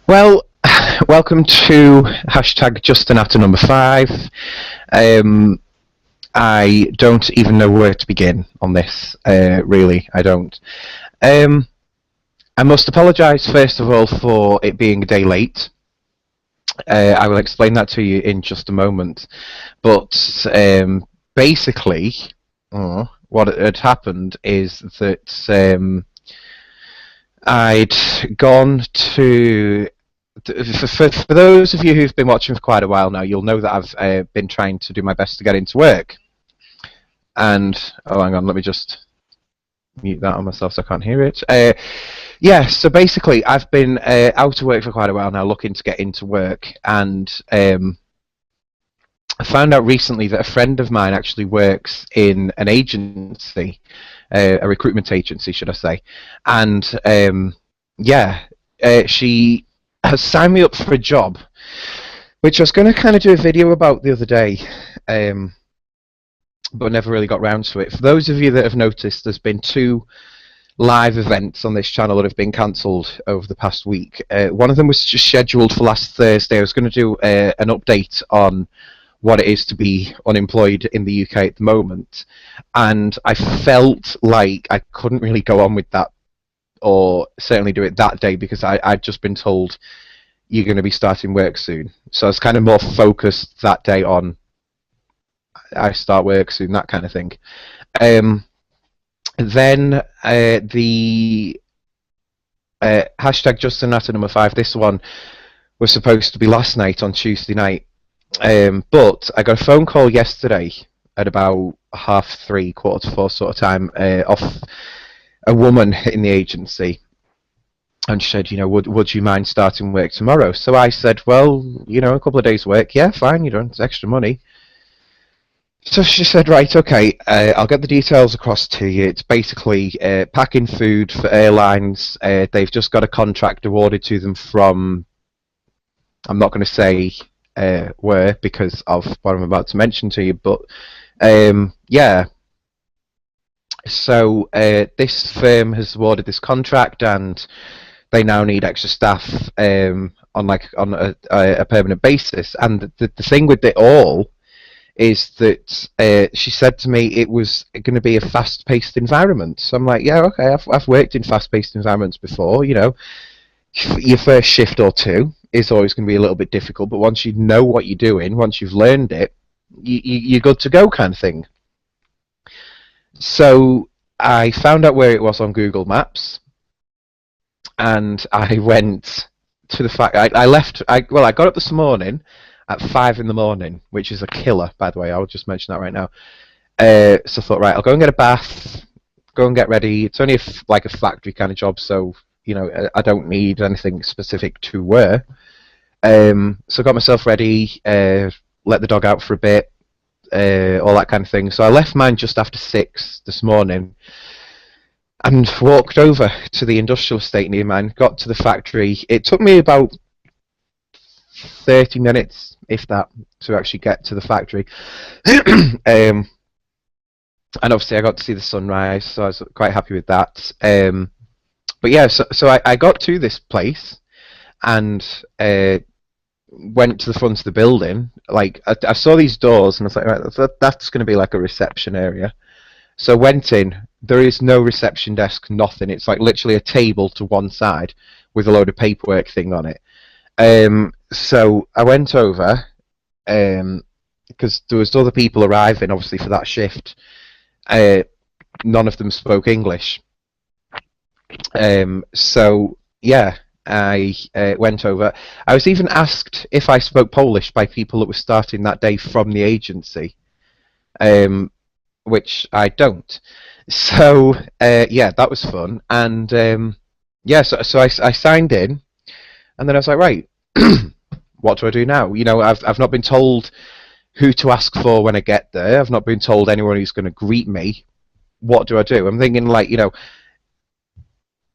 Well, welcome to hashtag Just A Natter number 5. Um, I don't even know where to begin on this. Really, I don't. Um, I must apologise first of all for it being a day late. I will explain that to you in just a moment. But basically, what had happened is that I'd gone to for those of you who've been watching for quite a while now, you'll know that I've been trying to do my best to get into work. And oh, hang on, let me just mute that on myself so I can't hear it. Yeah, so basically, I've been out of work for quite a while now, looking to get into work, and I found out recently that a friend of mine actually works in an agency, a recruitment agency, should I say? And yeah, she has signed me up for a job, which I was going to kind of do a video about the other day, but never really got round to it. For those of you that have noticed, there's been 2 live events on this channel that have been cancelled over the past week. One of them was just scheduled for last Thursday. I was going to do an update on what it is to be unemployed in the UK at the moment, and I felt like I couldn't really go on with that, or certainly do it that day, because I'd just been told you're going to be starting work soon. So I was kind of more focused that day on I start work soon, that kind of thing. Then the hashtag Just A Natter number 5, this one was supposed to be last night on Tuesday night. But I got a phone call yesterday at about 3:30, 4:45 sort of time, off a woman in the agency. And she said, would you mind starting work tomorrow? So I said, well, a couple of days' work, yeah, fine, it's extra money. So she said, right, okay, I'll get the details across to you. It's basically packing food for airlines. They've just got a contract awarded to them from, I'm not going to say where because of what I'm about to mention to you, but yeah. So this firm has awarded this contract, and they now need extra staff on a permanent basis. And the thing with it all is that she said to me it was going to be a fast-paced environment. So I'm like, yeah, okay, I've worked in fast-paced environments before. Your first shift or 2 is always going to be a little bit difficult, but once you know what you're doing, once you've learned it, you're good to go, kind of thing. So I found out where it was on Google Maps, and I went to the fact I left. I got up this morning at 5 in the morning, which is a killer, by the way. I'll just mention that right now. So I thought, right, I'll go and get a bath, go and get ready. It's only like a factory kind of job, so I don't need anything specific to wear. So I got myself ready, let the dog out for a bit, all that kind of thing. So I left mine just after 6 this morning and walked over to the industrial estate near mine, got to the factory. It took me about 30 minutes, if that, to actually get to the factory. And obviously I got to see the sunrise, so I was quite happy with that. But yeah, so I got to this place and went to the front of the building. Like I saw these doors and I was like, right, that's going to be like a reception area. So I went in. There is no reception desk, nothing. It's like literally a table to one side with a load of paperwork thing on it. So I went over because there was other people arriving, obviously, for that shift. None of them spoke English. So yeah, I went over. I was even asked if I spoke Polish by people that were starting that day from the agency, which I don't. So yeah, that was fun. And yeah, so I signed in, and then I was like, right, what do I do now? I've not been told who to ask for when I get there. I've not been told anyone who's going to greet me. What do I do? I'm thinking, like,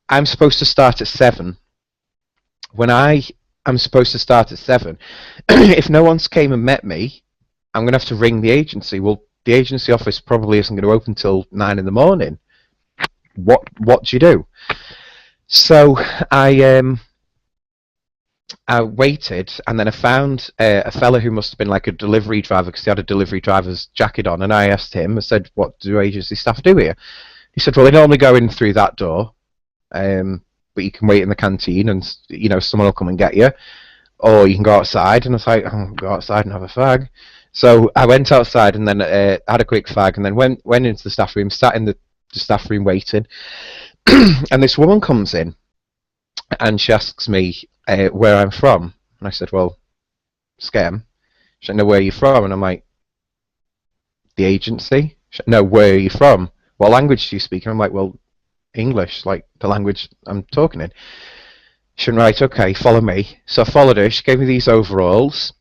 I'm supposed to start at 7. When I am supposed to start at 7, if no one's came and met me, I'm going to have to ring the agency. Well, the agency office probably isn't going to open till 9 in the morning. What do you do? So I I waited, and then I found a fella who must have been like a delivery driver because he had a delivery driver's jacket on. And I asked him, I said, "What do agency staff do here?" He said, "Well, they normally go in through that door, but you can wait in the canteen, and someone will come and get you, or you can go outside." And I was like, "Oh, go outside and have a fag." So I went outside and then had a quick fag, and then went into the staff room, sat in the staff room waiting, and this woman comes in, and she asks me where I'm from, and I said, "Well, Scam." She said, "No, where are you from?" And I'm like, "The agency." She said, "No, where are you from? What language do you speak?" And I'm like, "Well, English, like the language I'm talking in." She said, "Right, okay, follow me." So I followed her. She gave me these overalls,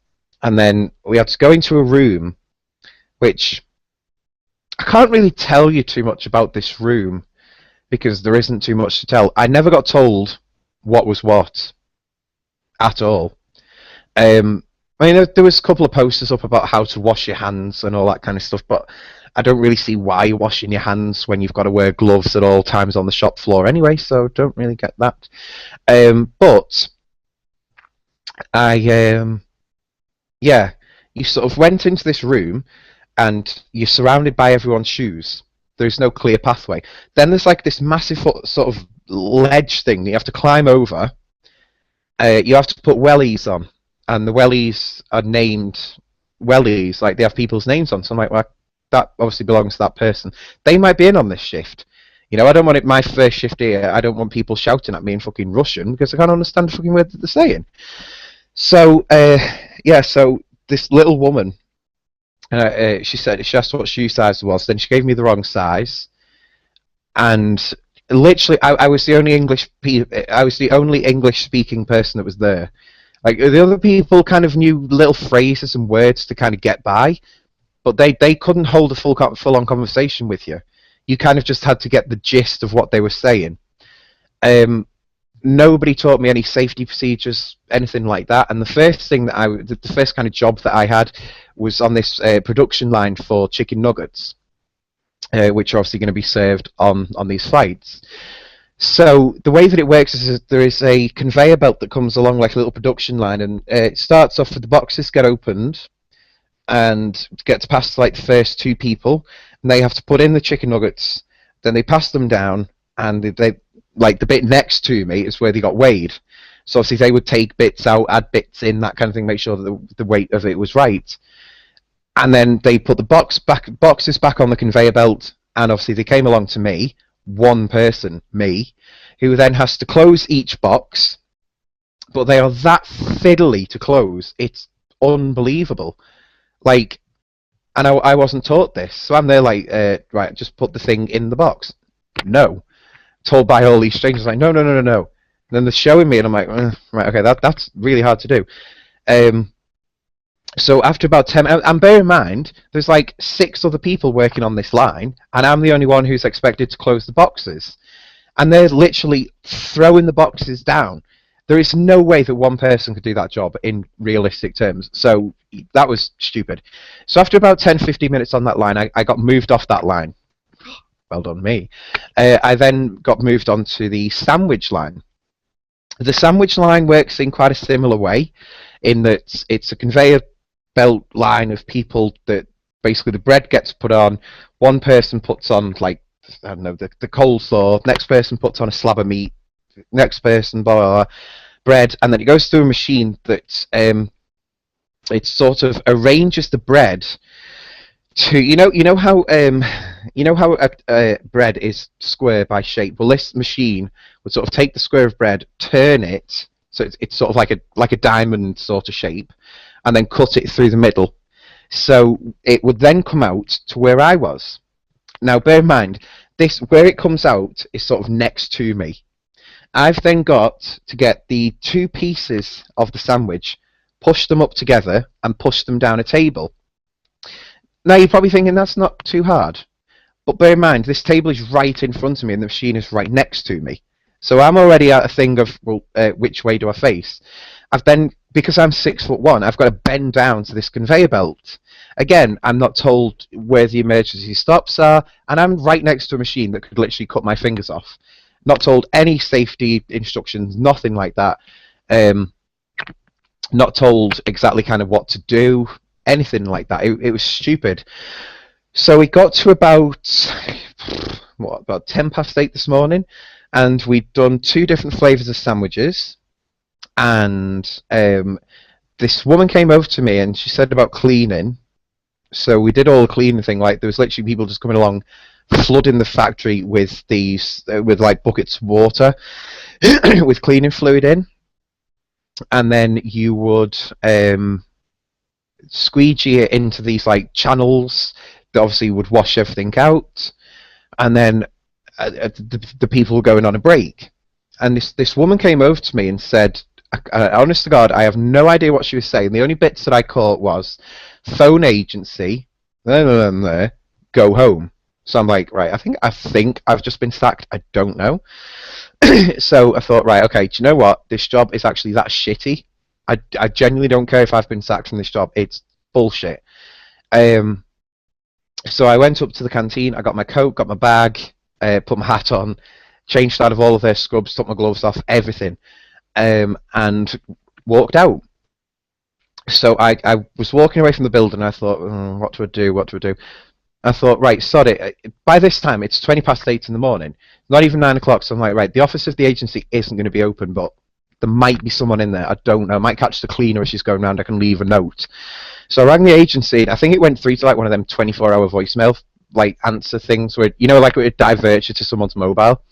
and then we had to go into a room, which I can't really tell you too much about this room because there isn't too much to tell. I never got told what was what at all. I mean, there was a couple of posters up about how to wash your hands and all that kind of stuff, but I don't really see why you're washing your hands when you've got to wear gloves at all times on the shop floor anyway, so don't really get that. But yeah, you sort of went into this room and you're surrounded by everyone's shoes. There's no clear pathway. Then there's like this massive sort of ledge thing that you have to climb over. You have to put wellies on, and the wellies are named wellies, like they have people's names on. So I'm like, well, that obviously belongs to that person. They might be in on this shift. I don't want it my first shift here. I don't want people shouting at me in fucking Russian because I can't understand the fucking word that they're saying. So yeah, so this little woman, she asked what shoe size it was. Then she gave me the wrong size, and literally, I was the only English speaking person that was there. Like the other people kind of knew little phrases and words to kind of get by, but they couldn't hold a full on conversation with you. You kind of just had to get the gist of what they were saying. Nobody taught me any safety procedures, anything like that. And the first thing that the first kind of job that I had was on this production line for chicken nuggets, which are obviously going to be served on these flights. So the way that it works is there is a conveyor belt that comes along like a little production line, and it starts off with the boxes get opened and gets past like the first two people, and they have to put in the chicken nuggets. Then they pass them down, and they like the bit next to me is where they got weighed. So obviously they would take bits out, add bits in, that kind of thing, make sure that the weight of it was right. And then they put the boxes back on the conveyor belt, and obviously they came along to me, one person, me, who then has to close each box, but they are that fiddly to close, it's unbelievable. Like, and I wasn't taught this, so I'm there like, right, just put the thing in the box. No. Told by all these strangers, like, no. And then they're showing me, and I'm like, right, okay, that's really hard to do. So after about 10, and bear in mind, there's like 6 other people working on this line, and I'm the only one who's expected to close the boxes. And they're literally throwing the boxes down. There is no way that one person could do that job in realistic terms. So that was stupid. So after about 10, 15 minutes on that line, I got moved off that line. Well done, me. I then got moved on to the sandwich line. The sandwich line works in quite a similar way, in that it's a conveyor belt line of people that basically the bread gets put on. One person puts on, like, I don't know, the coleslaw. Next person puts on a slab of meat. Next person, blah, blah, blah, bread, and then it goes through a machine that it sort of arranges the bread to you know how bread is square by shape. Well, this machine would sort of take the square of bread, turn it so it's sort of like a diamond sort of shape, and then cut it through the middle. So it would then come out to where I was. Now, bear in mind, this where it comes out is sort of next to me. I've then got to get the 2 pieces of the sandwich, push them up together, and push them down a table. Now, you're probably thinking that's not too hard. But bear in mind, this table is right in front of me and the machine is right next to me. So I'm already at a thing of, well, which way do I face? I've then, because I'm 6'1", I've got to bend down to this conveyor belt. Again, I'm not told where the emergency stops are, and I'm right next to a machine that could literally cut my fingers off. Not told any safety instructions, nothing like that. not told exactly kind of what to do, anything like that. It was stupid. So we got to about 8:10 this morning, and we'd done two different flavors of sandwiches. And this woman came over to me and she said about cleaning. So we did all the cleaning thing. Like there was literally people just coming along, flooding the factory with these with like buckets of water with cleaning fluid in, and then you would squeegee it into these like channels that obviously would wash everything out, and then the people were going on a break. And this woman came over to me and said, honest to God, I have no idea what she was saying. The only bits that I caught was phone agency, go home. So I'm like, right, I think I've just been sacked. I don't know. So I thought, right, okay, do you know what? This job is actually that shitty. I genuinely don't care if I've been sacked from this job. It's bullshit. Um, so I went up to the canteen. I got my coat, got my bag, put my hat on, changed out of all of their scrubs, took my gloves off, everything, and walked out. So I was walking away from the building. And I thought, what do I do? What do I do? I thought, right, sod it. By this time, it's 8:20 in the morning. Not even 9 o'clock. So I'm like, right, the office of the agency isn't going to be open, but there might be someone in there. I don't know. I might catch the cleaner as she's going around. I can leave a note. So I rang the agency. I think it went through to like one of them 24-hour voicemail like answer things where like it would divert you to someone's mobile.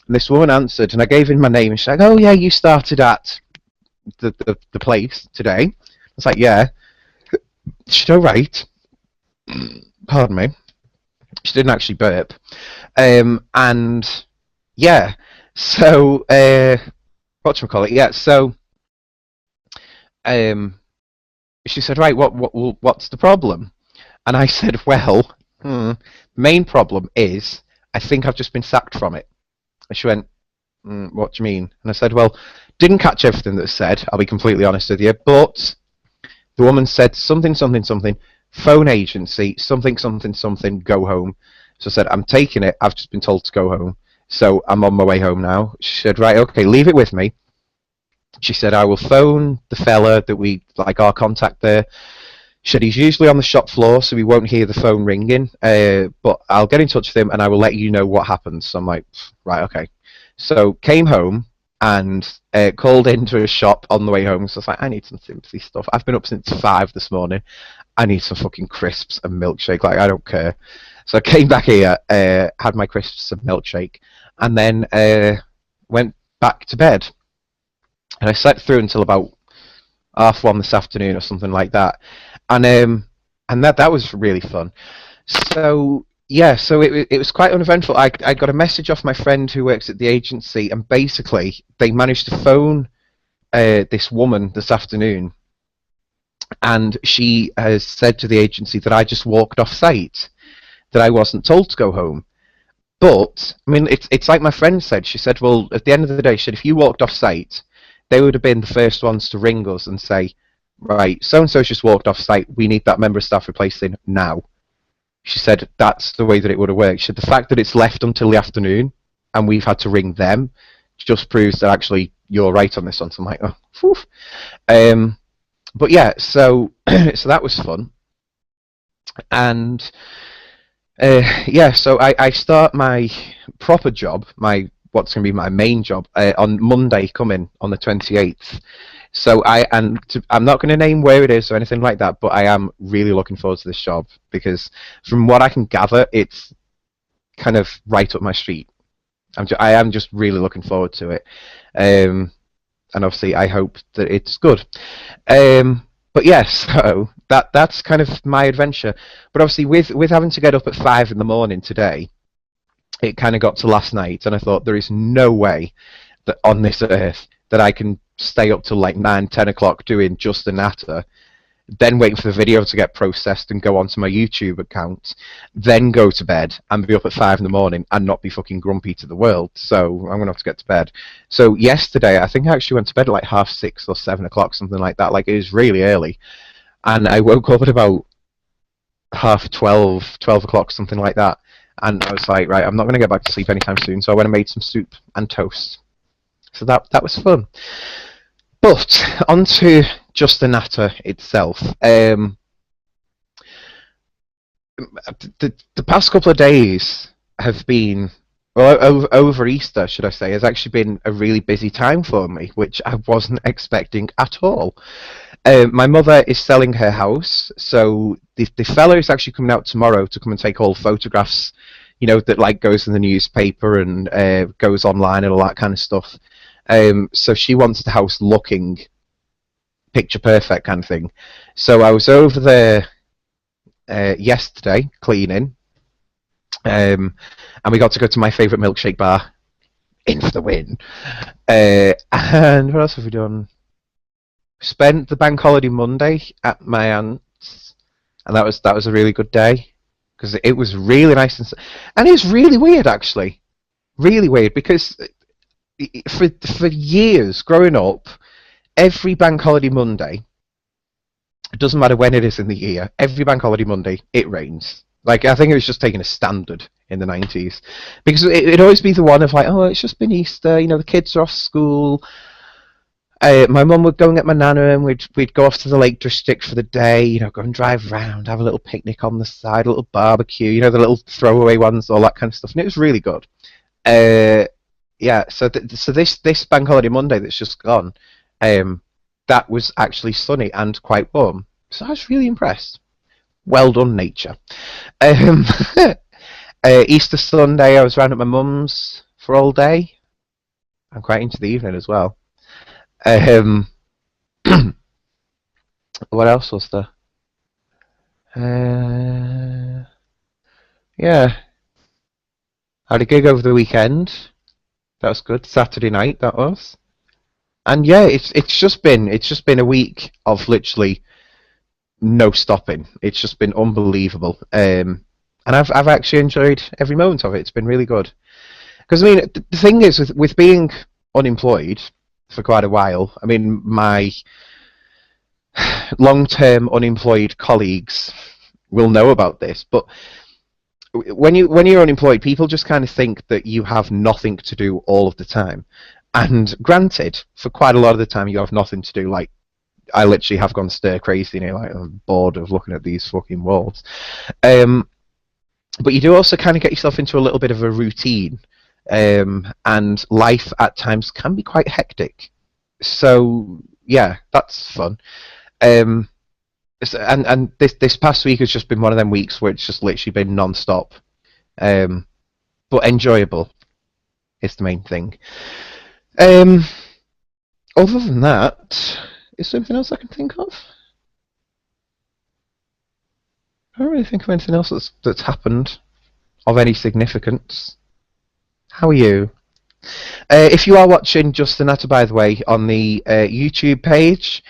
And this woman answered, and I gave in my name, and she's like, "Oh yeah, you started at the place today." I was like, "Yeah." She's all right. Pardon me. She didn't actually burp. And yeah, so whatchamacallit? Yeah, so she said, right, what's the problem? And I said, well, main problem is I think I've just been sacked from it. And she went, what do you mean? And I said, well, didn't catch everything that was said, I'll be completely honest with you, but the woman said something, phone agency, something, go home. So I said, I'm taking it, I've just been told to go home. So I'm on my way home now. She said, right, okay, leave it with me. She said, I will phone the fella that we, like our contact there. She said, he's usually on the shop floor, so we won't hear the phone ringing, but I'll get in touch with him and I will let you know what happens. So I'm like, right, okay. So came home and called into a shop on the way home. So I was like, I need some sympathy stuff. I've been up since 5 this morning. I need some fucking crisps and milkshake. Like, I don't care. So I came back here, had my crisps and milkshake, and then went back to bed. And I slept through until about 1:30 this afternoon or something like that. And that was really fun. So yeah, so it was quite uneventful. I got a message off my friend who works at the agency, and basically they managed to phone this woman this afternoon, and she has said to the agency that I just walked off site, that I wasn't told to go home. But I mean, it's like my friend said. She said, well, at the end of the day, she said if you walked off site, they would have been the first ones to ring us and say, right, so and so just walked off site. We need that member of staff replacing now. She said that's the way that it would have worked. She said the fact that it's left until the afternoon and we've had to ring them just proves that actually you're right on this one. So I'm like, oh, phew. But yeah, so so that was fun. And yeah, so I start my proper job, what's going to be my main job, on Monday coming on the 28th. So I'm not going to name where it is or anything like that, but I am really looking forward to this job because from what I can gather, it's kind of right up my street. I am just really looking forward to it, and obviously I hope that it's good. But yes, so that's kind of my adventure. But obviously, with having to get up at 5 in the morning today, it kind of got to last night, and I thought there is no way that on this earth that I can stay up till like 9, 10 o'clock doing Just A Natter, then waiting for the video to get processed and go onto my YouTube account, then go to bed and be up at 5 in the morning and not be fucking grumpy to the world. So I'm gonna have to get to bed. So yesterday, I think I actually went to bed at like 6:30 or 7 o'clock, something like that. Like it was really early, and I woke up at about 12:30, 12 o'clock, something like that. And I was like, right, I'm not gonna get back to sleep anytime soon. So I went and made some soup and toast. So that was fun. But on to Just a Natter itself. The past couple of days have been, well, over Easter, should I say, has actually been a really busy time for me, which I wasn't expecting at all. My mother is selling her house, so the fella is actually coming out tomorrow to come and take all photographs, that like goes in the newspaper and goes online and all that kind of stuff. So she wants the house looking picture perfect kind of thing. So I was over there yesterday cleaning, and we got to go to my favourite milkshake bar, In for the Win. And what else have we done? Spent the bank holiday Monday at my aunt's, and that was a really good day because it was really nice and it was really weird actually, really weird because for years growing up, every bank holiday Monday, it doesn't matter when it is in the year, every bank holiday Monday it rains. Like I think it was just taking a standard in the 90s because it'd always be the one of like, oh, it's just been Easter, the kids are off school. My mum would go and get my nana, and we'd go off to the Lake District for the day. Go and drive around, have a little picnic on the side, a little barbecue. The little throwaway ones, all that kind of stuff, and it was really good. Yeah. So this bank holiday Monday that's just gone, that was actually sunny and quite warm. So I was really impressed. Well done, nature. Um, Easter Sunday, I was round at my mum's for all day. I'm quite into the evening as well. Um, what else was there? Yeah, I had a gig over the weekend. That was good. Saturday night, that was. And yeah, it's just been a week of literally no stopping. It's just been unbelievable. And I've actually enjoyed every moment of it. It's been really good. Because I mean, the thing is with being unemployed for quite a while. I mean, my long-term unemployed colleagues will know about this, but when you're unemployed, people just kind of think that you have nothing to do all of the time. And granted, for quite a lot of the time, you have nothing to do. Like I literally have gone stir crazy, like I'm bored of looking at these fucking walls. Um, but you do also kind of get yourself into a little bit of a routine, and life at times can be quite hectic. So yeah, that's fun. Um, and this past week has just been one of them weeks where it's just literally been non-stop, um, but enjoyable is the main thing. Um, Other than that, is there anything else I can think of? I don't really think of anything else that's happened of any significance. How are you? If you are watching Just A Natter, by the way, on the YouTube page,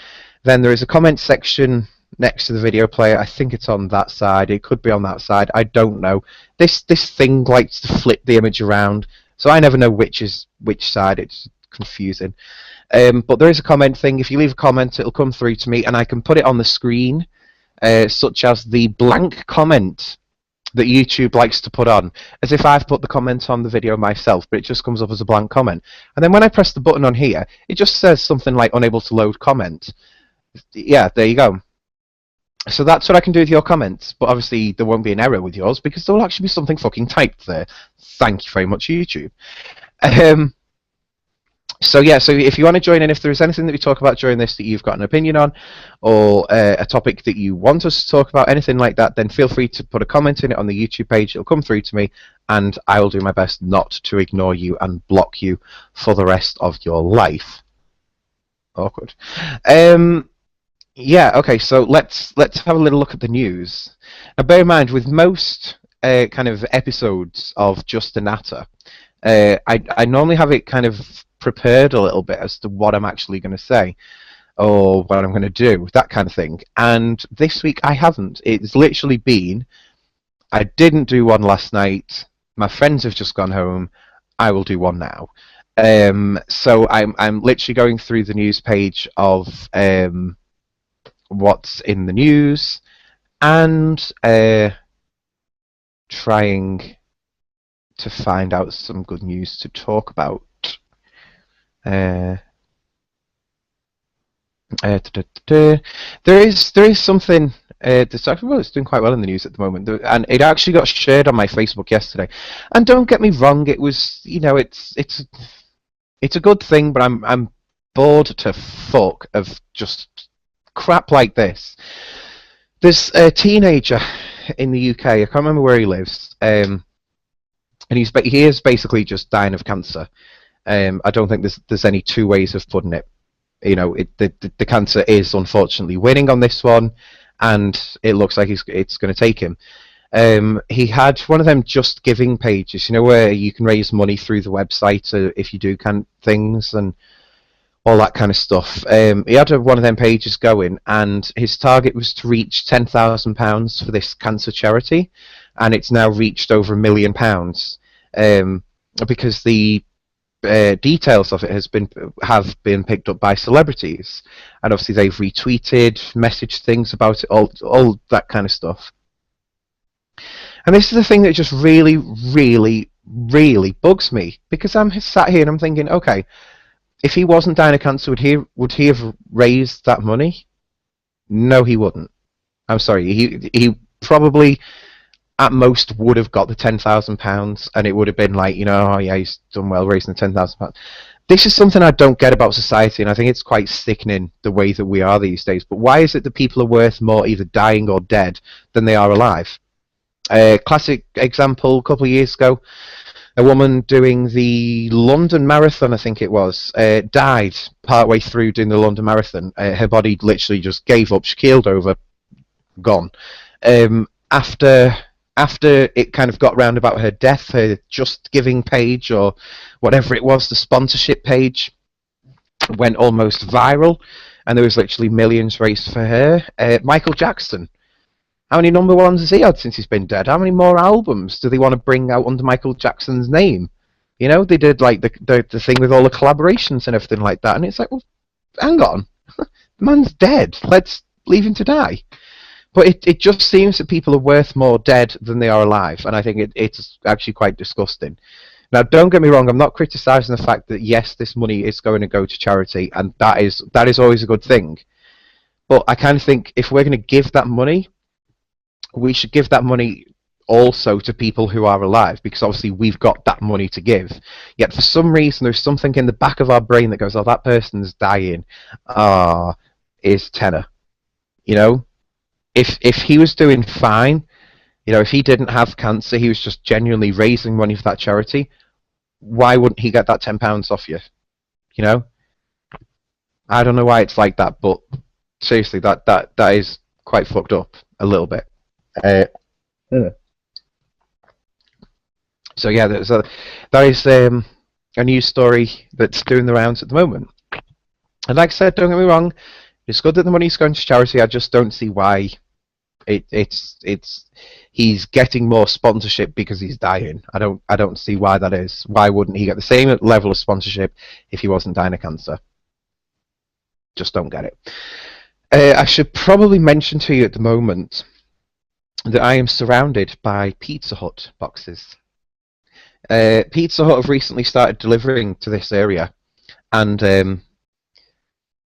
then there is a comment section next to the video player. I think it's on that side. It could be on that side. I don't know. This thing likes to flip the image around, so I never know which is which side. It's confusing. But there is a comment thing. If you leave a comment, it'll come through to me, and I can put it on the screen, such as the blank comment that YouTube likes to put on, as if I've put the comment on the video myself, but it just comes up as a blank comment. And then when I press the button on here, it just says something like unable to load comment. Yeah, there you go. So that's what I can do with your comments, but obviously there won't be an error with yours because there will actually be something fucking typed there. Thank you very much, YouTube. Um, so yeah, so if you want to join in, if there is anything that we talk about during this that you've got an opinion on, or a topic that you want us to talk about, anything like that, then feel free to put a comment in it on the YouTube page. It'll come through to me, and I will do my best not to ignore you and block you for the rest of your life. Awkward. Yeah, okay, so let's have a little look at the news. Now bear in mind, with most kind of episodes of Just A Natter, I normally have it kind of prepared a little bit as to what I'm actually going to say or what I'm going to do, that kind of thing. And this week I haven't. It's literally been, I didn't do one last night. My friends have just gone home. I will do one now. So I'm literally going through the news page of what's in the news and trying to find out some good news to talk about. There is something that's actually, well, it's doing quite well in the news at the moment, and it actually got shared on my Facebook yesterday. And don't get me wrong, it was, it's a good thing, but I'm bored to fuck of just crap like this. There's a teenager in the UK. I can't remember where he lives, and he is basically just dying of cancer. I don't think there's any two ways of putting it. The cancer is unfortunately winning on this one, and it looks like it's going to take him. He had one of them Just Giving pages, where you can raise money through the website if you do things and all that kind of stuff. He had one of them pages going, and his target was to reach £10,000 for this cancer charity, and it's now reached over £1 million, because the details of it have been picked up by celebrities, and obviously they've retweeted, messaged things about it, all that kind of stuff. And this is the thing that just really, really, really bugs me, because I'm sat here and I'm thinking, okay, if he wasn't dying of cancer, would he have raised that money? No, he wouldn't. I'm sorry. He probably at most would have got the £10,000, and it would have been like, oh yeah, he's done well raising the £10,000. This is something I don't get about society, and I think it's quite sickening the way that we are these days. But why is it that people are worth more either dying or dead than they are alive? Classic example: a couple of years ago, a woman doing the London Marathon, I think it was, died partway through doing the London Marathon. Her body literally just gave up. She keeled over, gone. After it kind of got round about her death, her Just Giving page, or whatever it was, the sponsorship page, went almost viral, and there was literally millions raised for her. Michael Jackson. How many number ones has he had since he's been dead? How many more albums do they want to bring out under Michael Jackson's name? They did like the thing with all the collaborations and everything like that, and it's like, well, hang on, the man's dead. Let's leave him to die. But it just seems that people are worth more dead than they are alive, and I think it's actually quite disgusting. Now, don't get me wrong, I'm not criticising the fact that yes, this money is going to go to charity, and that is always a good thing. But I kind of think if we're going to give that money, we should give that money also to people who are alive, because obviously we've got that money to give. Yet for some reason there's something in the back of our brain that goes, oh, that person's dying. Is tenner. If he was doing fine, if he didn't have cancer, he was just genuinely raising money for that charity, why wouldn't he get that £10 off you? I don't know why it's like that, but seriously, that is quite fucked up a little bit. So yeah, that is a news story that's doing the rounds at the moment. And like I said, don't get me wrong, it's good that the money's going to charity. I just don't see why he's getting more sponsorship because he's dying. I don't see why that is. Why wouldn't he get the same level of sponsorship if he wasn't dying of cancer? Just don't get it. I should probably mention to you at the moment that I am surrounded by Pizza Hut boxes. Pizza Hut have recently started delivering to this area, and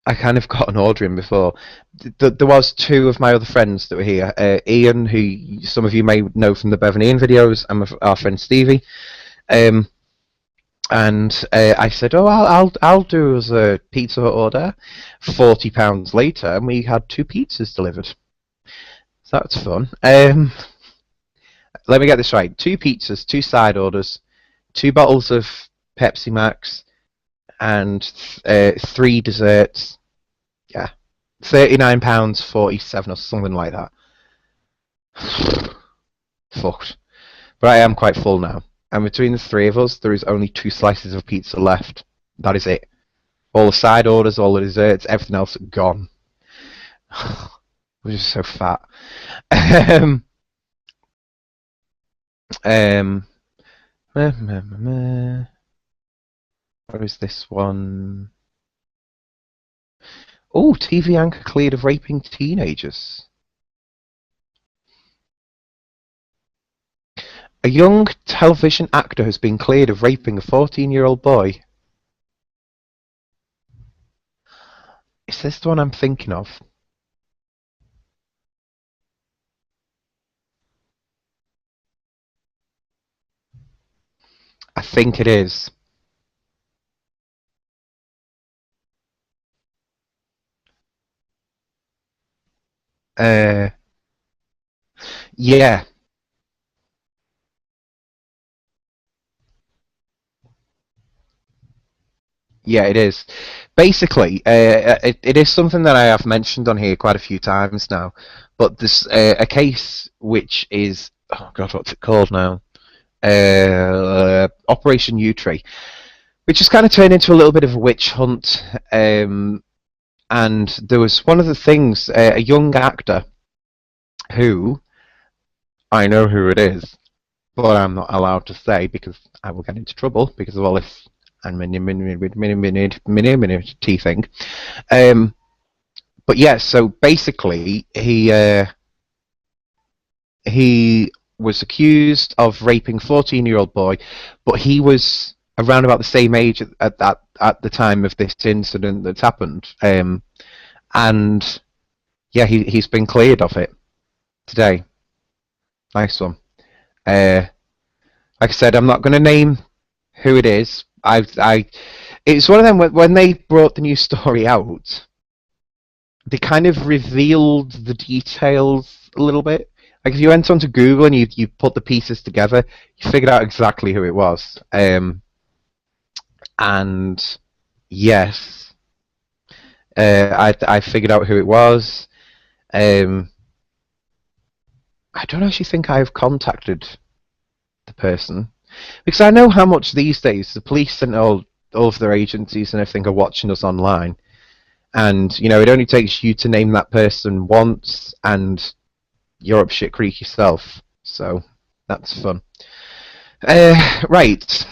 I kind of got an order in before. There was two of my other friends that were here. Ian, who some of you may know from the Bev and Ian videos, and our friend Stevie. And I said, "Oh, I'll do as a Pizza Hut order." £40 later, and we had 2 pizzas delivered. So that's fun. Let me get this right: 2 pizzas, 2 side orders, 2 bottles of Pepsi Max, and 3 desserts. Yeah, £39.47 or something like that. Fucked. But I am quite full now. And between the 3 of us, there is only 2 slices of pizza left. That is it. All the side orders, all the desserts, everything else gone. We're just so fat. Where is this one? Oh, TV anchor cleared of raping teenagers. A young television actor has been cleared of raping a 14-year-old boy. Is this the one I'm thinking of? I think it is. Uh, yeah, yeah, it is. Basically, it is something that I have mentioned on here quite a few times now. But there's a case which is, oh God, what's it called now? Operation U Tree, which has kind of turned into a little bit of a witch hunt. And there was one of the things, a young actor who, I know who it is, but I'm not allowed to say because I will get into trouble because of all this anonymity thing. Um, but yeah, so basically, he was accused of raping a 14-year-old boy, but he was around about the same age at the time of this incident that's happened. And yeah, he's been cleared of it today. Nice one. Like I said, I'm not going to name who it is. It's one of them when they brought the new story out, they kind of revealed the details a little bit. Like if you went onto Google and you put the pieces together, you figured out exactly who it was. And yes, I figured out who it was. Um, I don't actually think I've contacted the person because I know how much these days the police and all of their agencies and everything are watching us online. And you know, it only takes you to name that person once, and you're up shit creek yourself. So that's fun. Right.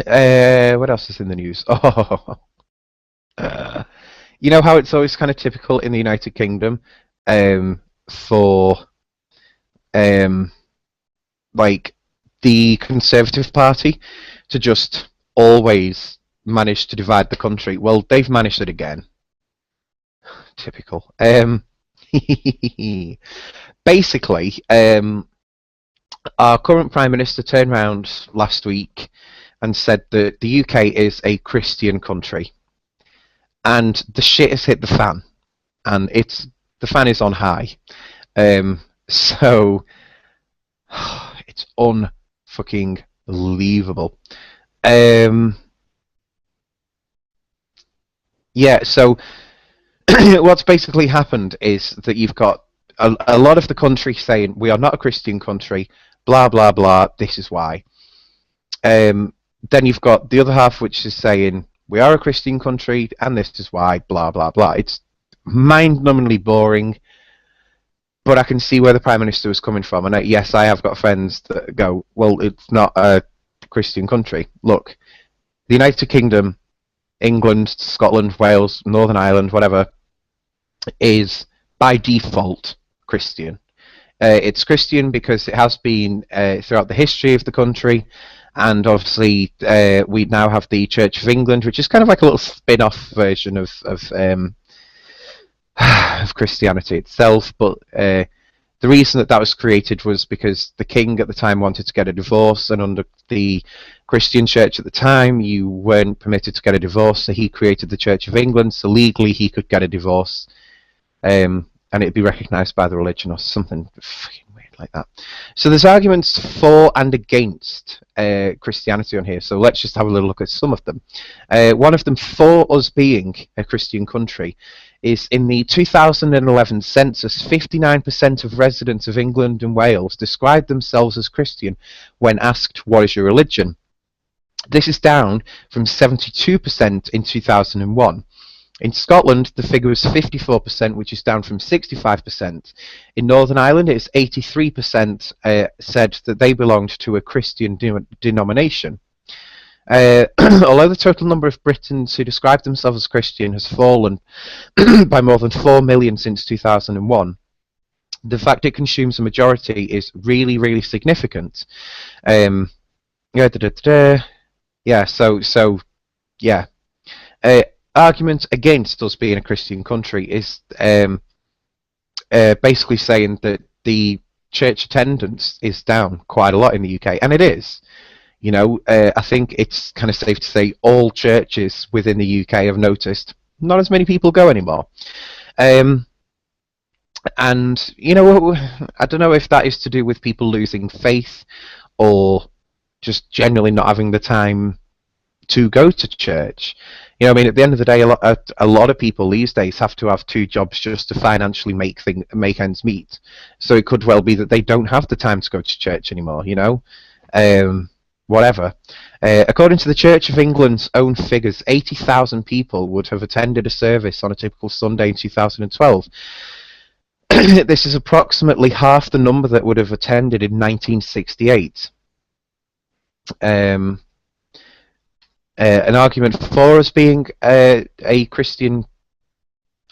What else is in the news? Oh, you know how it's always kind of typical in the United Kingdom for um, like the Conservative Party to just always manage to divide the country. Well, they've managed it again. Typical. Basically, our current Prime Minister turned around last week and said that the UK is a Christian country. And the shit has hit the fan. And the fan is on high. So it's unfucking believable. Yeah, so what's basically happened is that you've got a lot of the country saying we are not a Christian country, blah blah blah. This is why. Then you've got the other half, which is saying we are a Christian country, and this is why. Blah blah blah. It's mind-numbingly boring, but I can see where the Prime Minister was coming from. And yes, I have got friends that go, well, it's not a Christian country. Look, the United Kingdom, England, Scotland, Wales, Northern Ireland, whatever, is by default Christian. It's Christian because it has been throughout the history of the country, and obviously we now have the Church of England, which is kind of like a little spin-off version of Christianity itself. But the reason that was created was because the king at the time wanted to get a divorce, and under the Christian church at the time, you weren't permitted to get a divorce, so he created the Church of England, so legally he could get a divorce, and it'd be recognised by the religion or something fucking weird like that. So there's arguments for and against Christianity on here, so let's just have a little look at some of them. One of them, for us being a Christian country, is in the 2011 census, 59% of residents of England and Wales described themselves as Christian when asked, what is your religion? This is down from 72% in 2001. In Scotland, the figure was 54%, which is down from 65%. In Northern Ireland, it's 83% said that they belonged to a Christian denomination. Although the total number of Britons who describe themselves as Christian has fallen by more than 4 million since 2001, the fact it consumes a majority is really, really significant. Yeah, so yeah. argument against us being a Christian country is basically saying that the church attendance is down quite a lot in the UK, and it is. I think it's kind of safe to say all churches within the UK have noticed not as many people go anymore. Um, and I don't know if that is to do with people losing faith or just generally not having the time to go to church. I mean, at the end of the day, a lot of people these days have to have two jobs just to financially make ends meet. So it could well be that they don't have the time to go to church anymore. Whatever. According to the Church of England's own figures, 80,000 people would have attended a service on a typical Sunday in 2012. This is approximately half the number that would have attended in 1968. Um, an argument for us being a Christian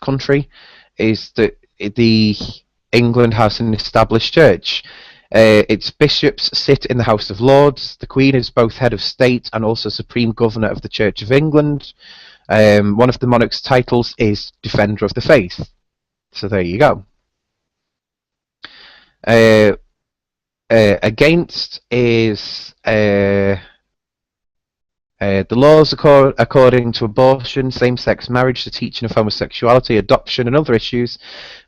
country is that the England has an established church. Its bishops sit in the House of Lords. The Queen is both head of state and also Supreme Governor of the Church of England. One of the monarch's titles is Defender of the Faith. So there you go. Against is the laws according to abortion, same-sex marriage, the teaching of homosexuality, adoption, and other issues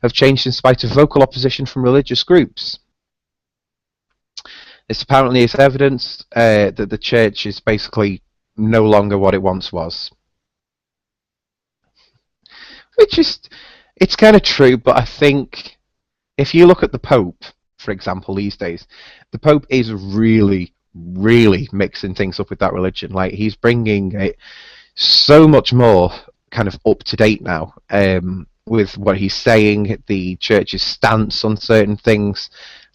have changed in spite of vocal opposition from religious groups. This apparently is evidence that the church is basically no longer what it once was. Which is, it's kind of true, but I think if you look at the Pope, for example, these days, the Pope is really, really mixing things up with that religion. Like, he's bringing it so much more kind of up to date now with what he's saying, the church's stance on certain things.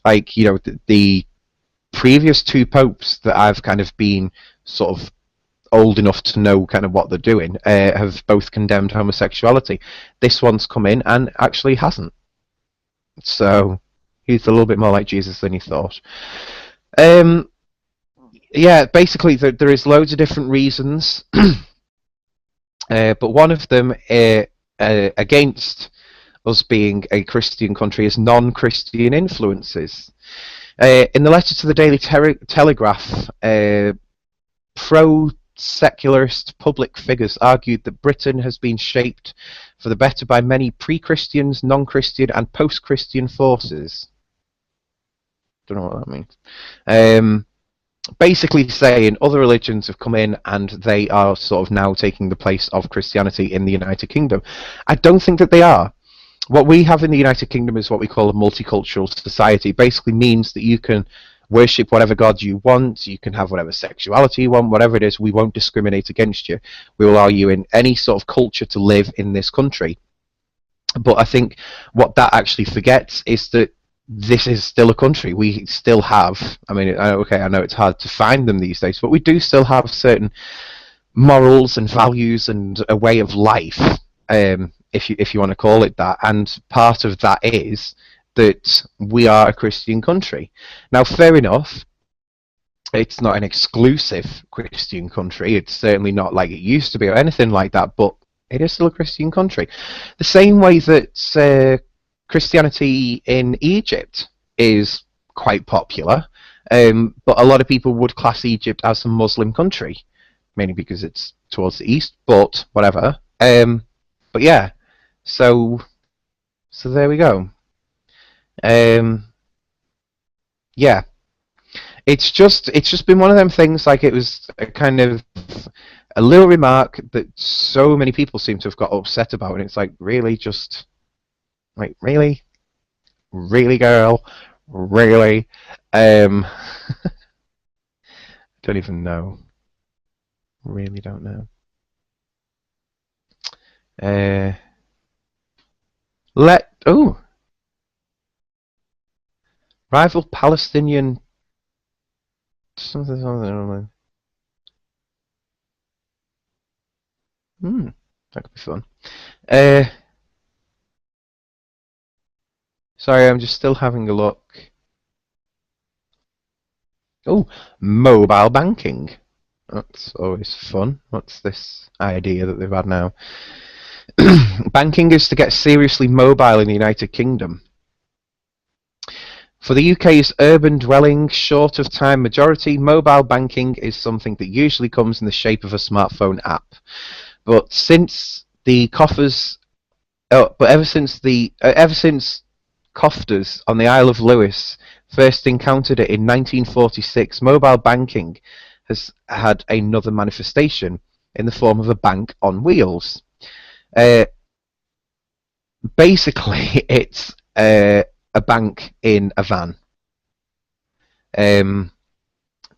Like, the previous two popes that I've kind of been sort of old enough to know kind of what they're doing have both condemned homosexuality. This one's come in and actually hasn't. So he's a little bit more like Jesus than he thought. Yeah, basically there is loads of different reasons, but one of them against us being a Christian country is non-Christian influences. In the letter to the Daily Telegraph, pro-secularist public figures argued that Britain has been shaped for the better by many pre-Christians, non-Christian and post-Christian forces. Don't know what that means. Basically saying other religions have come in and they are sort of now taking the place of Christianity in the United Kingdom. I don't think that they are. What we have in the United Kingdom is what we call a multicultural society. It basically means that you can worship whatever God you want, you can have whatever sexuality you want, whatever it is, we won't discriminate against you. We will allow you in any sort of culture to live in this country. But I think what that actually forgets is that this is still a country. We still have, I mean, okay, I know it's hard to find them these days, but we do still have certain morals and values and a way of life, if you want to call it that. And part of that is that we are a Christian country. Now, fair enough, it's not an exclusive Christian country. It's certainly not like it used to be or anything like that, but it is still a Christian country. The same way that Christianity in Egypt is quite popular, but a lot of people would class Egypt as a Muslim country, mainly because it's towards the east, but whatever. But yeah, so there we go. Yeah, it's just been one of them things. Like, it was a kind of a little remark that so many people seem to have got upset about, and it's like, really, just like, really, girl, really. Don't even know. Really don't know. Rival Palestinian something. That could be fun. Sorry, I'm just still having a look. Oh, mobile banking. That's always fun. What's this idea that they've had now? Banking is to get seriously mobile in the United Kingdom. For the UK's urban dwelling, short of time majority, mobile banking is something that usually comes in the shape of a smartphone app. But since the coffers, ever since cofters on the Isle of Lewis first encountered it in 1946, mobile banking has had another manifestation in the form of a bank on wheels. Basically, it's a bank in a van.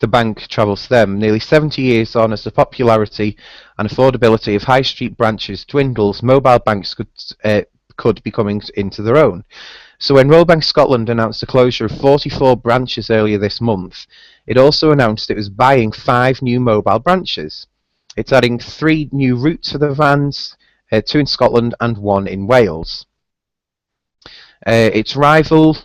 The bank travels to them. Nearly 70 years on, as the popularity and affordability of high street branches dwindles, mobile banks could be coming into their own. So when Royal Bank Scotland announced the closure of 44 branches earlier this month, it also announced it was buying 5 new mobile branches. It's adding 3 new routes for the vans, 2 in Scotland and 1 in Wales. Its rival,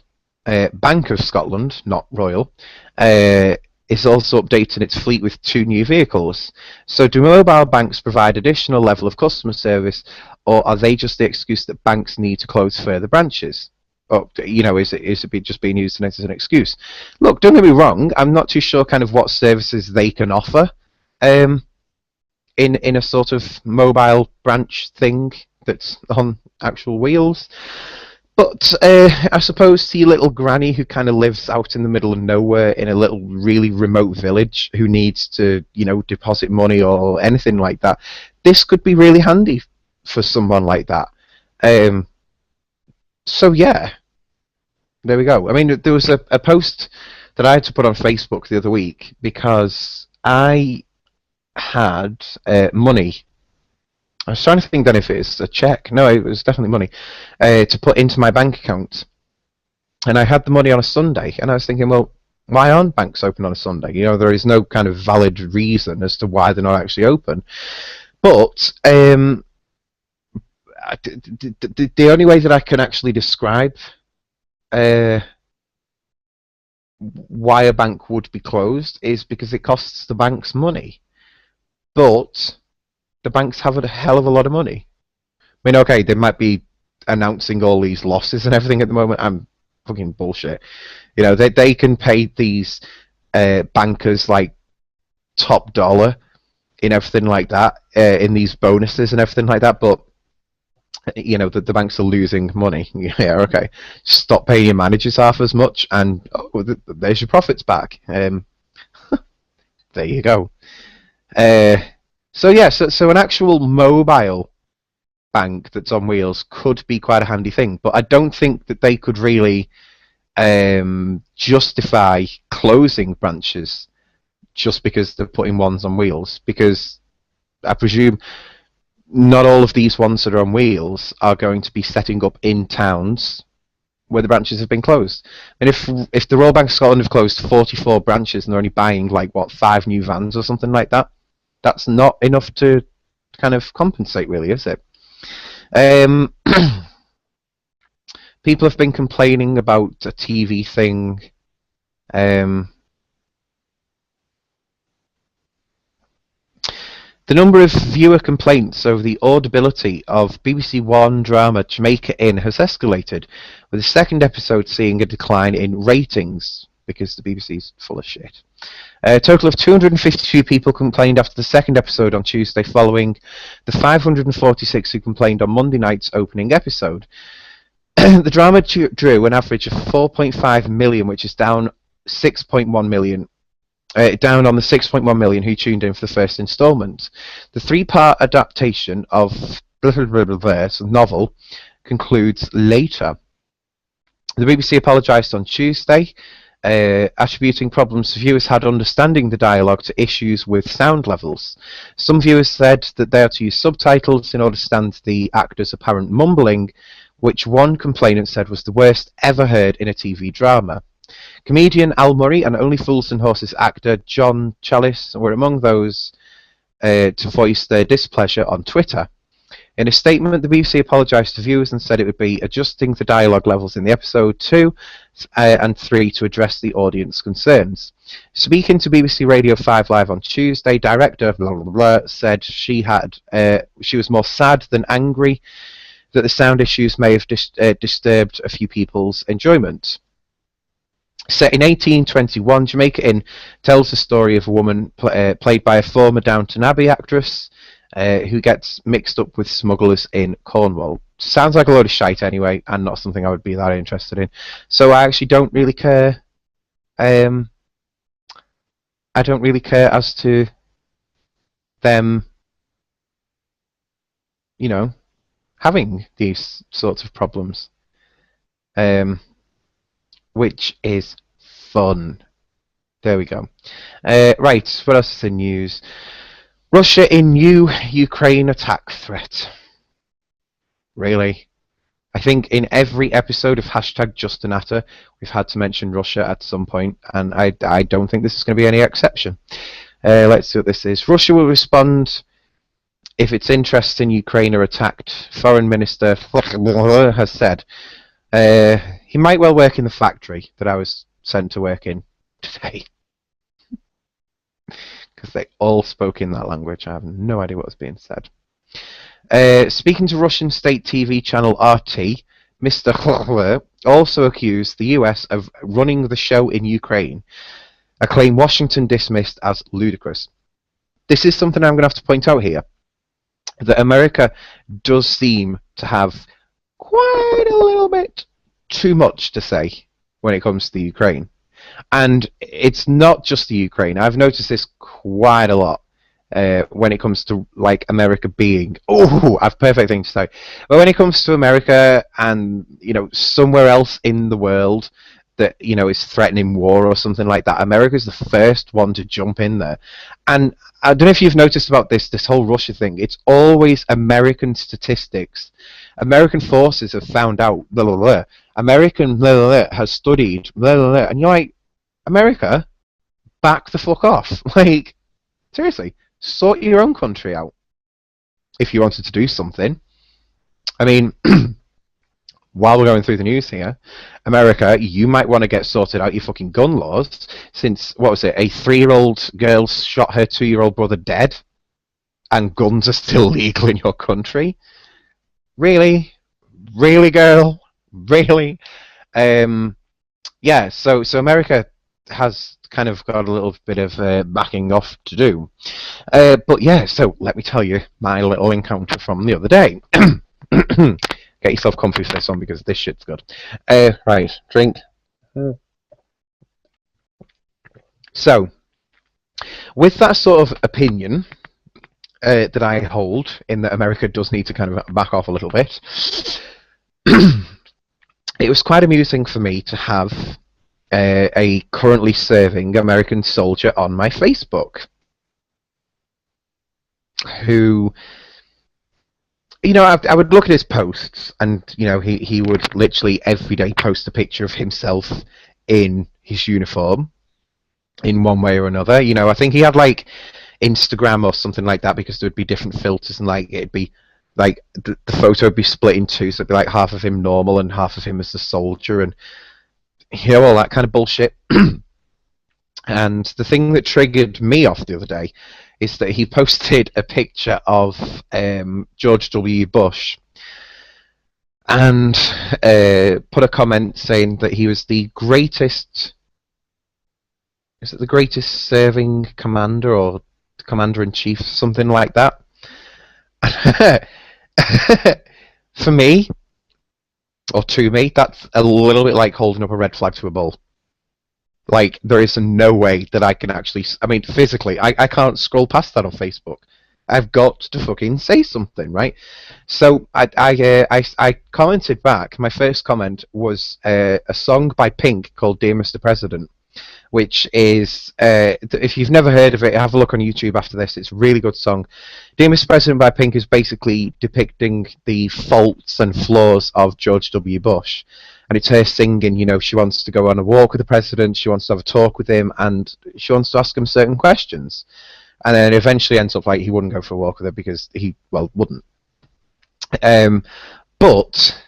Bank of Scotland, not Royal, is also updating its fleet with 2 new vehicles. So do mobile banks provide additional level of customer service, or are they just the excuse that banks need to close further branches? Or, is it just being used as an excuse? Look, don't get me wrong, I'm not too sure kind of what services they can offer in a sort of mobile branch thing that's on actual wheels. But I suppose to your little granny who kind of lives out in the middle of nowhere in a little really remote village who needs to, deposit money or anything like that, this could be really handy for someone like that. So yeah, there we go. I mean, there was a post that I had to put on Facebook the other week because I had money. I was trying to think then if it's a check. No, it was definitely money to put into my bank account. And I had the money on a Sunday, and I was thinking, well, why aren't banks open on a Sunday? There is no kind of valid reason as to why they're not actually open. But the only way that I can actually describe why a bank would be closed is because it costs the banks money. But the banks have a hell of a lot of money. I mean, okay, they might be announcing all these losses and everything at the moment. I'm fucking bullshit. They can pay these bankers like top dollar in everything like that, in these bonuses and everything like that. But the banks are losing money. Yeah, okay. Stop paying your managers half as much, and there's your profits back. There you go. So an actual mobile bank that's on wheels could be quite a handy thing, but I don't think that they could really justify closing branches just because they're putting ones on wheels, because I presume not all of these ones that are on wheels are going to be setting up in towns where the branches have been closed. And if the Royal Bank of Scotland have closed 44 branches and they're only buying 5 new vans or something like that, that's not enough to kind of compensate, really, is it? People have been complaining about a TV thing. The number of viewer complaints over the audibility of BBC One drama Jamaica Inn has escalated, with the second episode seeing a decline in ratings because the BBC's full of shit. A total of 252 people complained after the second episode on Tuesday, following the 546 who complained on Monday night's opening episode. The drama drew an average of 4.5 million, which is down 6.1 million. Down on the 6.1 million who tuned in for the first instalment. The 3-part adaptation of the novel concludes later. The BBC apologised on Tuesday, attributing problems viewers had understanding the dialogue to issues with sound levels. Some viewers said that they had to use subtitles in order to understand the actors' apparent mumbling, which one complainant said was the worst ever heard in a TV drama. Comedian Al Murray and Only Fools and Horses actor John Challis were among those to voice their displeasure on Twitter. In a statement, the BBC apologised to viewers and said it would be adjusting the dialogue levels in the episode 2 and 3 to address the audience concerns. Speaking to BBC Radio 5 Live on Tuesday, director blah, blah, blah, said she was more sad than angry that the sound issues may have disturbed a few people's enjoyment. Set in 1821, Jamaica Inn tells the story of a woman played by a former Downton Abbey actress who gets mixed up with smugglers in Cornwall. Sounds like a load of shite anyway, and not something I would be that interested in. So I actually don't really care. I don't really care as to them, having these sorts of problems. Which is fun. There we go. Right, what else is in news? Russia in new Ukraine attack threat. Really? I think in every episode of #Just A Natter, we've had to mention Russia at some point, and I don't think this is going to be any exception. Let's see what this is. Russia will respond if its interests in Ukraine are attacked, Foreign Minister has said. He might well work in the factory that I was sent to work in today. Because they all spoke in that language. I have no idea what was being said. Speaking to Russian state TV channel RT, Mr. also accused the US of running the show in Ukraine, a claim Washington dismissed as ludicrous. This is something I'm going to have to point out here, that America does seem to have quite a little bit too much to say when it comes to the Ukraine. And it's not just the Ukraine. I've noticed this quite a lot when it comes to like America being, I've perfect thing to say. But when it comes to America and, somewhere else in the world that, is threatening war or something like that, America's the first one to jump in there. And I don't know if you've noticed about this whole Russia thing. It's always American statistics. American forces have found out, blah, blah, blah. American blah, blah, blah, has studied, blah, blah, blah. And you're like, America, back the fuck off. Like, seriously, sort your own country out if you wanted to do something. I mean, while we're going through the news here, America, you might want to get sorted out your fucking gun laws since, what was it, a 3-year-old girl shot her 2-year-old brother dead and guns are still legal in your country? Really? Really, girl? Really? Yeah, so America has kind of got a little bit of backing off to do. But yeah, so let me tell you my little encounter from the other day. Get yourself comfy for this one because this shit's good. Right, drink. So, with that sort of opinion that I hold, in that America does need to kind of back off a little bit, it was quite amusing for me to have a currently serving American soldier on my Facebook who, I would look at his posts and, he would literally every day post a picture of himself in his uniform in one way or another. I think he had like Instagram or something like that because there would be different filters and like it'd be like the photo would be split in two, so it'd be like half of him normal and half of him as the soldier and all that kind of bullshit. And the thing that triggered me off the other day is that he posted a picture of George W. Bush and put a comment saying that he was the greatest, is it the greatest serving commander or commander-in-chief, something like that. For me, or to me, that's a little bit like holding up a red flag to a bull. Like, there is no way that I can actually, physically, I can't scroll past that on Facebook. I've got to fucking say something, right? So I commented back. My first comment was a song by Pink called Dear Mr. President, which is, if you've never heard of it, have a look on YouTube after this. It's a really good song. Dear Mr. President by Pink is basically depicting the faults and flaws of George W. Bush. And it's her singing, she wants to go on a walk with the president, she wants to have a talk with him, and she wants to ask him certain questions. And then it eventually ends up like he wouldn't go for a walk with her because he, wouldn't. But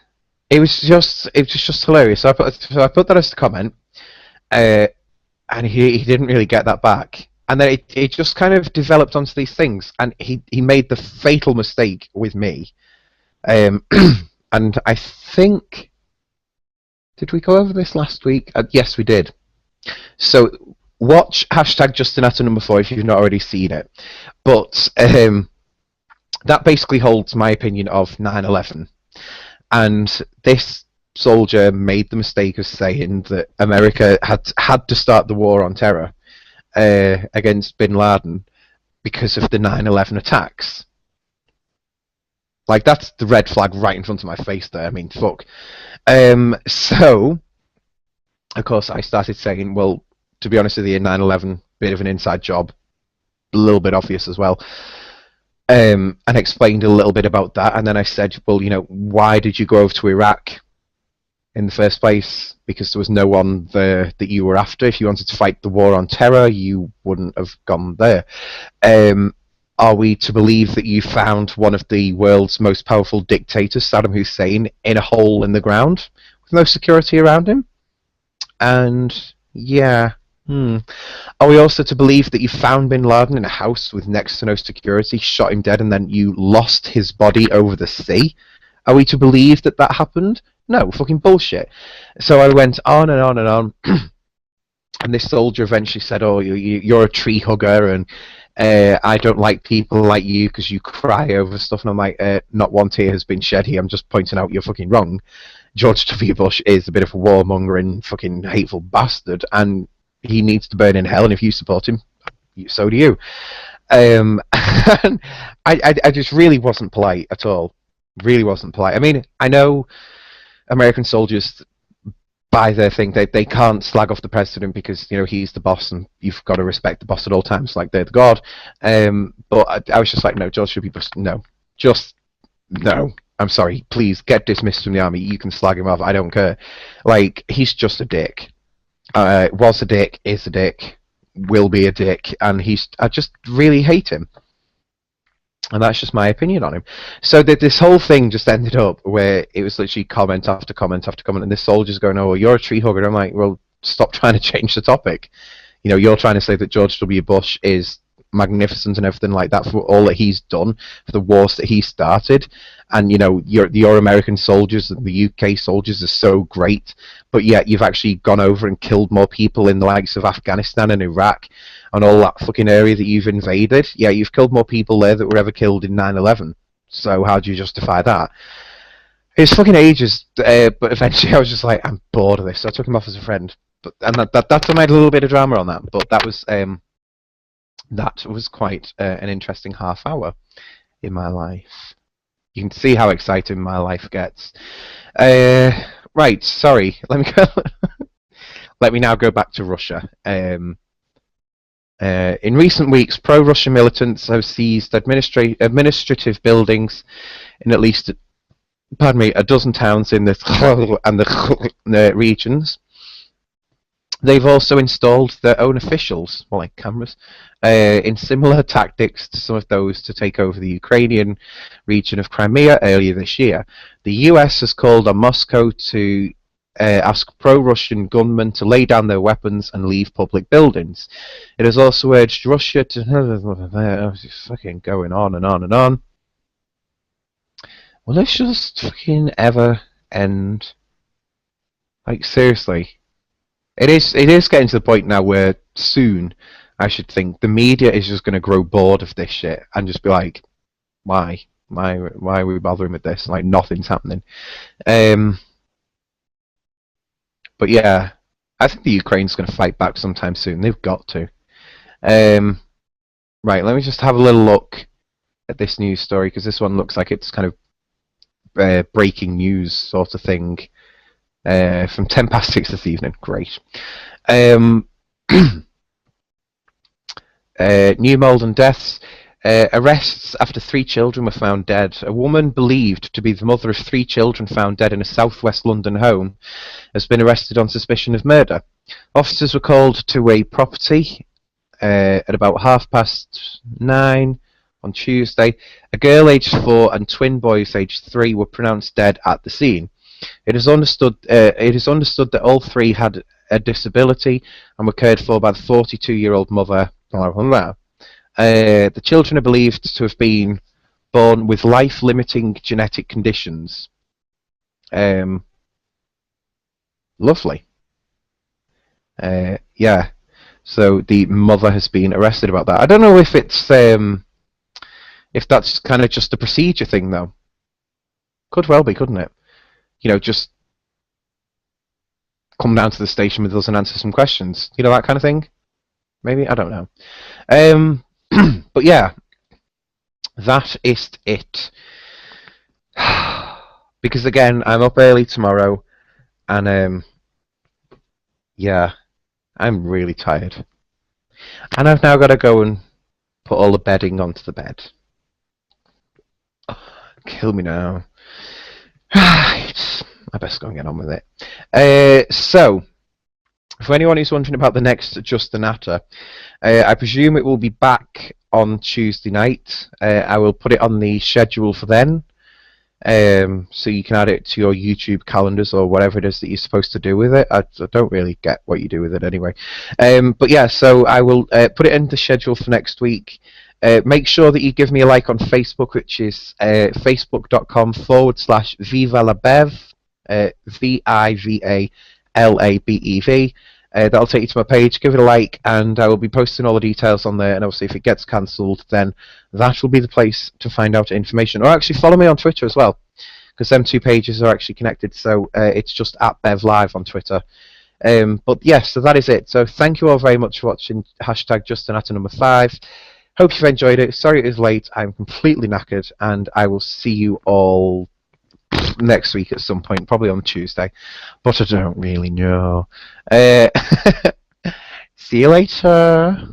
it was just hilarious. So I put that as a comment, uh, and he didn't really get that back. And then it just kind of developed onto these things, and he made the fatal mistake with me. Um, and I think, did we go over this last week? Yes, we did. So watch hashtag Just A Natter #4 if you've not already seen it. But that basically holds my opinion of 9/11. And this soldier made the mistake of saying that America had to start the war on terror against Bin Laden because of the 9/11 attacks. Like, that's the red flag right in front of my face there. I mean, fuck. So, of course, I started saying, well, to be honest with you, 9/11, bit of an inside job, a little bit obvious as well. And explained a little bit about that. And then I said, well, why did you go over to Iraq in the first place? Because there was no one there that you were after. If you wanted to fight the war on terror, you wouldn't have gone there. Are we to believe that you found one of the world's most powerful dictators, Saddam Hussein, in a hole in the ground with no security around him? And yeah. Are we also to believe that you found Bin Laden in a house with next to no security, shot him dead, and then you lost his body over the sea? Are we to believe that that happened? No, fucking bullshit. So I went on and on and on, and this soldier eventually said, oh, you're a tree hugger, and I don't like people like you because you cry over stuff. And I'm like, not one tear has been shed here. I'm just pointing out you're fucking wrong. George W. Bush is a bit of a warmongering, fucking hateful bastard, and he needs to burn in hell, and if you support him, so do you. And I just really wasn't polite at all. Really wasn't polite. I mean, I know American soldiers buy their thing. They can't slag off the president because he's the boss, and you've got to respect the boss at all times, like they're the god. But I was just like, no, George should be no, just no. I'm sorry, please get dismissed from the army. You can slag him off. I don't care. Like, he's just a dick. Was a dick, is a dick, will be a dick, and I just really hate him. And that's just my opinion on him. So this whole thing just ended up where it was literally comment after comment after comment, and this soldier's going, oh, you're a tree hugger. I'm like, well, stop trying to change the topic. You're trying to say that George W. Bush is magnificent and everything like that for all that he's done, for the wars that he started, and your American soldiers and the UK soldiers are so great, but yet you've actually gone over and killed more people in the likes of Afghanistan and Iraq and all that fucking area that you've invaded. Yeah, you've killed more people there that were ever killed in 9/11. So how do you justify that? It's fucking ages, but eventually I was just like, I'm bored of this, so I took him off as a friend. And that's I made a little bit of drama on that, but that was quite an interesting half hour in my life. You can see how exciting my life gets. Right, sorry. Let me go. Let me now go back to Russia. In recent weeks, pro-Russian militants have seized administrative buildings in at least, a dozen towns in the and the regions. They've also installed their own officials, well, like cameras, in similar tactics to some of those to take over the Ukrainian region of Crimea earlier this year. The US has called on Moscow to ask pro-Russian gunmen to lay down their weapons and leave public buildings. It has also urged Russia to... fucking going on and on and on. Will this just fucking ever end? Like, seriously. It is getting to the point now where soon, I should think, the media is just going to grow bored of this shit and just be like, why? Why are we bothering with this? Like, nothing's happening. But yeah, I think the Ukraine's going to fight back sometime soon. They've got to. Right, let me just have a little look at this news story, because this one looks like it's kind of breaking news sort of thing. From 6:10 this evening. Great. New Malden deaths. Arrests after 3 children were found dead. A woman believed to be the mother of 3 children found dead in a southwest London home has been arrested on suspicion of murder. Officers were called to a property at about 9:30 on Tuesday. A girl aged 4 and twin boys aged 3 were pronounced dead at the scene. It is understood that all 3 had a disability and were cared for by the 42-year-old mother. Blah, blah, blah. The children are believed to have been born with life-limiting genetic conditions. Lovely. Yeah. So the mother has been arrested about that. I don't know if it's if that's kind of just a procedure thing, though. Could well be, couldn't it? You know, just come down to the station with us and answer some questions. You know, that kind of thing. Maybe, I don't know. But yeah, that is it. Because again, I'm up early tomorrow, and yeah, I'm really tired. And I've now got to go and put all the bedding onto the bed. Kill me now. I best go and get on with it. So, for anyone who's wondering about the next Just A Natter, I presume it will be back on Tuesday night. I will put it on the schedule for then, so you can add it to your YouTube calendars or whatever it is that you're supposed to do with it. I don't really get what you do with it anyway. But yeah, so I will put it in the schedule for next week. Make sure that you give me a like on Facebook, which is facebook.com/VivalaBev, VIVALABEV. That'll take you to my page. Give it a like, and I will be posting all the details on there. And obviously, if it gets cancelled, then that will be the place to find out information. Or actually, follow me on Twitter as well, because them two pages are actually connected. So it's just @BevLive on Twitter. But yes, so that is it. So thank you all very much for watching. #Just A Natter number 5. Hope you've enjoyed it. Sorry it is late. I'm completely knackered, and I will see you all next week at some point, probably on Tuesday, but I don't really know. See you later.